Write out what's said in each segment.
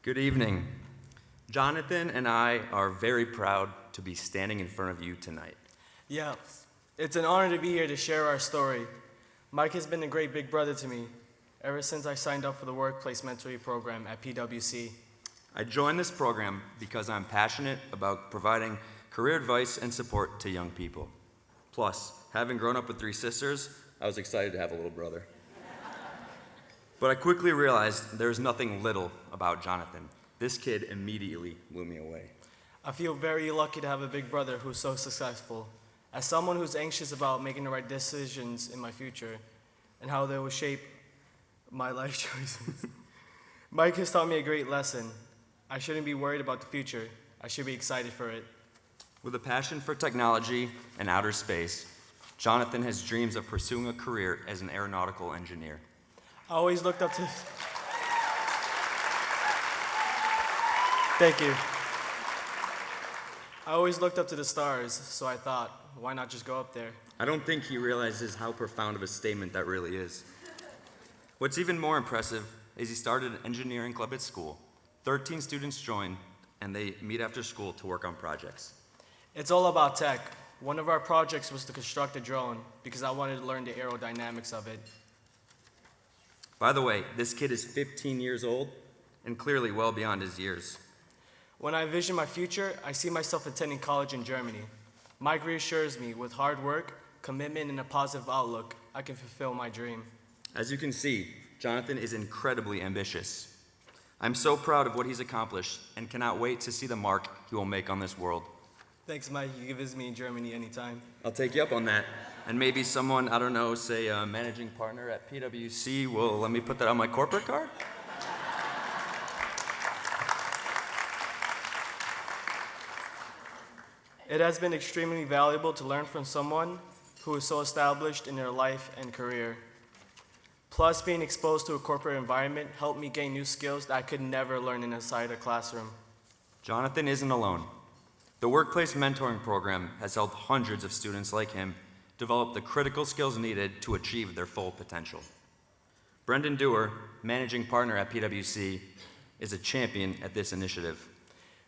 Good evening. Jonathan and I are very proud to be standing in front of you tonight. Yeah, it's an honor to be here to share our story. Mike has been a great big brother to me ever since I signed up for the workplace mentoring program at PwC. I joined this program because I'm passionate about providing career advice and support to young people. Plus, having grown up with three sisters, I was excited to have a little brother. But I quickly realized there's nothing little about Jonathan. This kid immediately blew me away. I feel very lucky to have a big brother who's so successful. As someone who's anxious about making the right decisions in my future and how they will shape my life choices, Mike has taught me a great lesson. I shouldn't be worried about the future. I should be excited for it. With a passion for technology and outer space, Jonathan has dreams of pursuing a career as an aeronautical engineer. I always looked up to... Thank you. I always looked up to the stars, so I thought, why not just go up there? I don't think he realizes how profound of a statement that really is. What's even more impressive is he started an engineering club at school. 13 students join, and they meet after school to work on projects. It's all about tech. One of our projects was to construct a drone because I wanted to learn the aerodynamics of it. By the way, this kid is 15 years old and clearly well beyond his years. When I envision my future, I see myself attending college in Germany. Mike reassures me with hard work, commitment, and a positive outlook, I can fulfill my dream. As you can see, Jonathan is incredibly ambitious. I'm so proud of what he's accomplished and cannot wait to see the mark he will make on this world. Thanks, Mike. You can visit me in Germany anytime. I'll take you up on that. And maybe someone, I don't know, say a managing partner at PwC will let me put that on my corporate card? It has been extremely valuable to learn from someone who is so established in their life and career. Plus, being exposed to a corporate environment helped me gain new skills that I could never learn inside a classroom. Jonathan isn't alone. The Workplace Mentoring Program has helped hundreds of students like him develop the critical skills needed to achieve their full potential. Brendan Dewar, managing partner at PwC, is a champion at this initiative.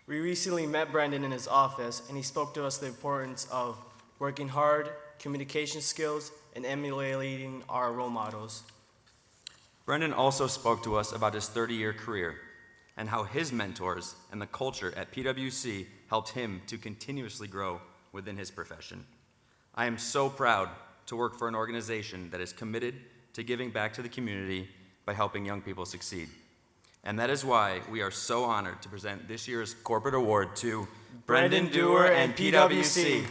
We recently met Brendan in his office, and he spoke to us the importance of working hard, communication skills, and emulating our role models. Brendan also spoke to us about his 30-year career and how his mentors and the culture at PwC helped him to continuously grow within his profession. I am so proud to work for an organization that is committed to giving back to the community by helping young people succeed. And that is why we are so honored to present this year's corporate award to Brendan Dewar and PwC.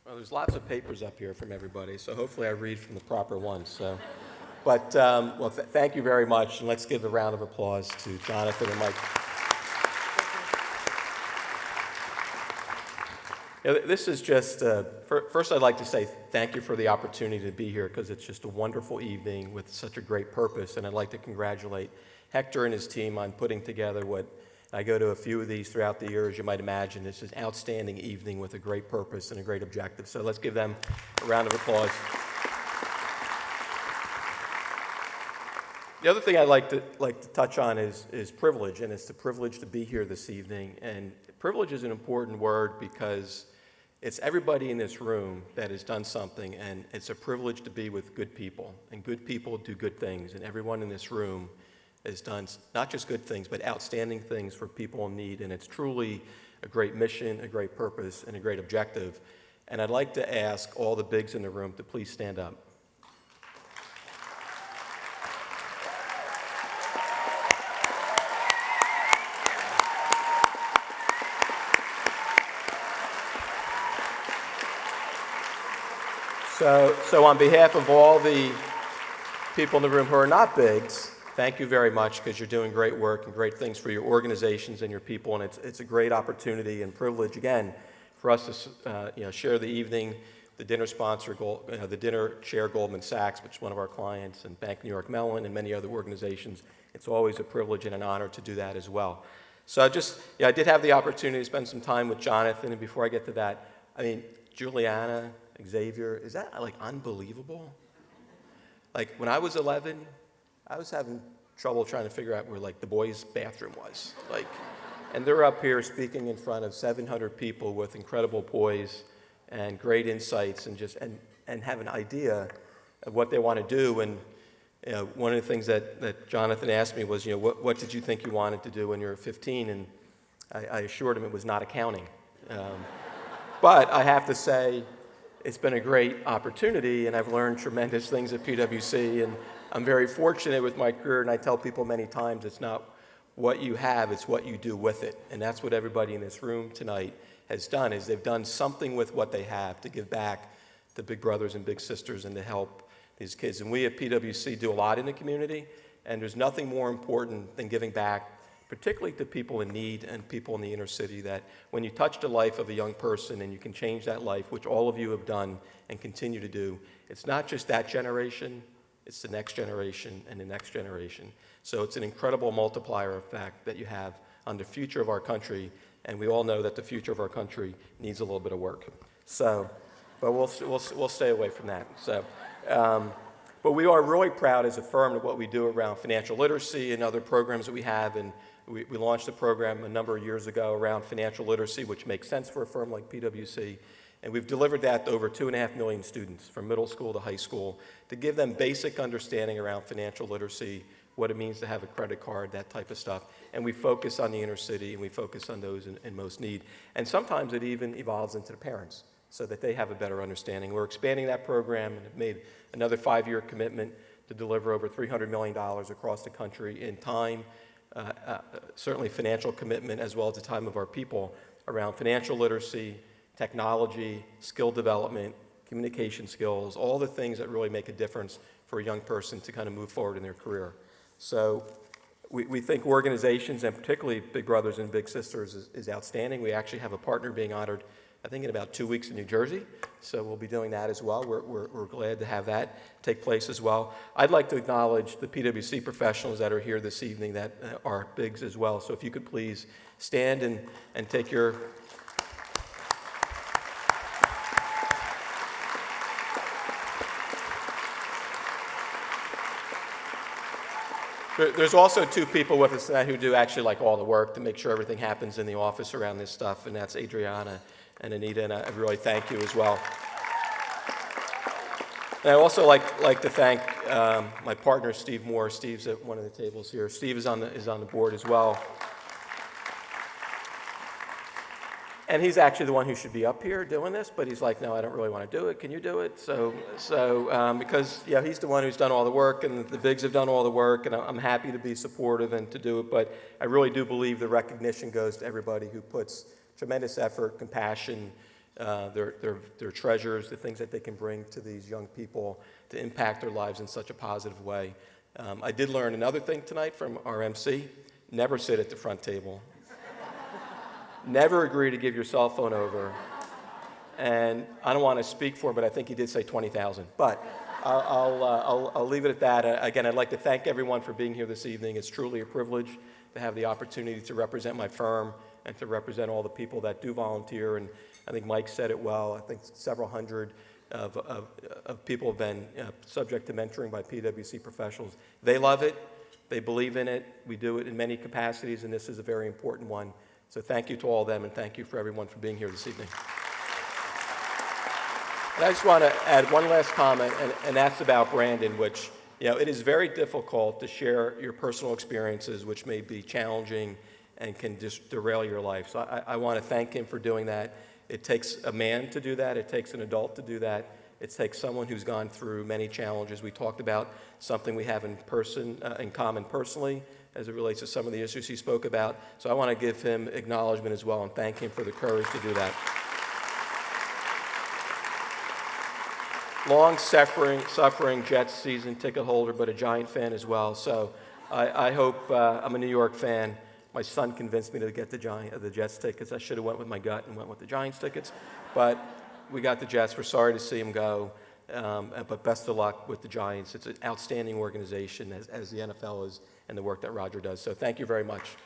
Well, there's lots of papers up here from everybody, so hopefully I read from the proper ones. Thank you very much, and let's give a round of applause to Jonathan and Mike. This is just, first I'd like to say thank you for the opportunity to be here, because it's just a wonderful evening with such a great purpose, and I'd like to congratulate Hector and his team on putting together what I go to a few of these throughout the year, as you might imagine. It's an outstanding evening with a great purpose and a great objective. So let's give them a round of applause. The other thing I'd like to touch on is privilege, and it's the privilege to be here this evening. And privilege is an important word because it's everybody in this room that has done something, and it's a privilege to be with good people. And good people do good things, and everyone in this room has done not just good things, but outstanding things for people in need, and it's truly a great mission, a great purpose, and a great objective. And I'd like to ask all the bigs in the room to please stand up. So on behalf of all the people in the room who are not bigs, thank you very much, because you're doing great work and great things for your organizations and your people, and it's a great opportunity and privilege, again, for us to share the evening the dinner sponsor, the dinner chair Goldman Sachs, which is one of our clients, and Bank New York Mellon, and many other organizations. It's always a privilege and an honor to do that as well. So I did have the opportunity to spend some time with Jonathan, and before I get to that, I mean, Juliana, Xavier, is that like unbelievable? Like when I was 11, I was having trouble trying to figure out where like the boys' bathroom was. Like, and they're up here speaking in front of 700 people with incredible poise and great insights and have an idea of what they want to do. And one of the things that Jonathan asked me was, what did you think you wanted to do when you were 15? And I assured him it was not accounting. But I have to say, it's been a great opportunity, and I've learned tremendous things at PwC, and I'm very fortunate with my career, and I tell people many times, it's not what you have, it's what you do with it. And that's what everybody in this room tonight has done, is they've done something with what they have to give back to big brothers and big sisters and to help these kids. And we at PwC do a lot in the community, and there's nothing more important than giving back, particularly to people in need and people in the inner city, that when you touch the life of a young person and you can change that life, which all of you have done and continue to do, it's not just that generation, it's the next generation and the next generation. So it's an incredible multiplier effect that you have on the future of our country, and we all know that the future of our country needs a little bit of work. So, but we'll stay away from that. So, but we are really proud as a firm of what we do around financial literacy and other programs that we have, and we launched a program a number of years ago around financial literacy, which makes sense for a firm like PwC, and we've delivered that to over 2.5 million students from middle school to high school to give them basic understanding around financial literacy, what it means to have a credit card, that type of stuff. And we focus on the inner city, and we focus on those in most need. And sometimes it even evolves into the parents so that they have a better understanding. We're expanding that program and have made another 5-year commitment to deliver over $300 million across the country in time, certainly financial commitment, as well as the time of our people around financial literacy, technology, skill development, communication skills, all the things that really make a difference for a young person to kind of move forward in their career. So we think organizations, and particularly Big Brothers and Big Sisters, is outstanding. We actually have a partner being honored, I think, in about 2 weeks in New Jersey. So we'll be doing that as well. We're glad to have that take place as well. I'd like to acknowledge the PwC professionals that are here this evening that are Bigs as well. So if you could please stand and take your... There's also 2 people with us tonight who do actually like all the work to make sure everything happens in the office around this stuff, and that's Adriana and Anita, and I really thank you as well. And I also like to thank my partner, Steve Moore. Steve's at one of the tables here. Steve is on the board as well. And he's actually the one who should be up here doing this, but he's like, no, I don't really want to do it. Can you do it? So because he's the one who's done all the work, and the Bigs have done all the work, and I'm happy to be supportive and to do it. But I really do believe the recognition goes to everybody who puts tremendous effort, compassion, their treasures, the things that they can bring to these young people to impact their lives in such a positive way. I did learn another thing tonight from our MC: never sit at the front table. Never agree to give your cell phone over. And I don't want to speak for him, but I think he did say 20,000. But I'll leave it at that. Again, I'd like to thank everyone for being here this evening. It's truly a privilege to have the opportunity to represent my firm and to represent all the people that do volunteer. And I think Mike said it well. I think several hundred of people have been subject to mentoring by PwC professionals. They love it. They believe in it. We do it in many capacities, and this is a very important one. So thank you to all of them, and thank you for everyone for being here this evening. And I just want to add one last comment, and that's about Brandon, which, it is very difficult to share your personal experiences, which may be challenging and can just derail your life. So I want to thank him for doing that. It takes a man to do that. It takes an adult to do that. It takes someone who's gone through many challenges. We talked about something we have in common personally, as it relates to some of the issues he spoke about. So I want to give him acknowledgement as well and thank him for the courage to do that. Long-suffering Jets season ticket holder, but a Giant fan as well. So I hope, I'm a New York fan. My son convinced me to get the Jets tickets. I should have went with my gut and went with the Giants tickets. But we got the Jets. We're sorry to see him go, but best of luck with the Giants. It's an outstanding organization, as the NFL is, and the work that Roger does. So thank you very much.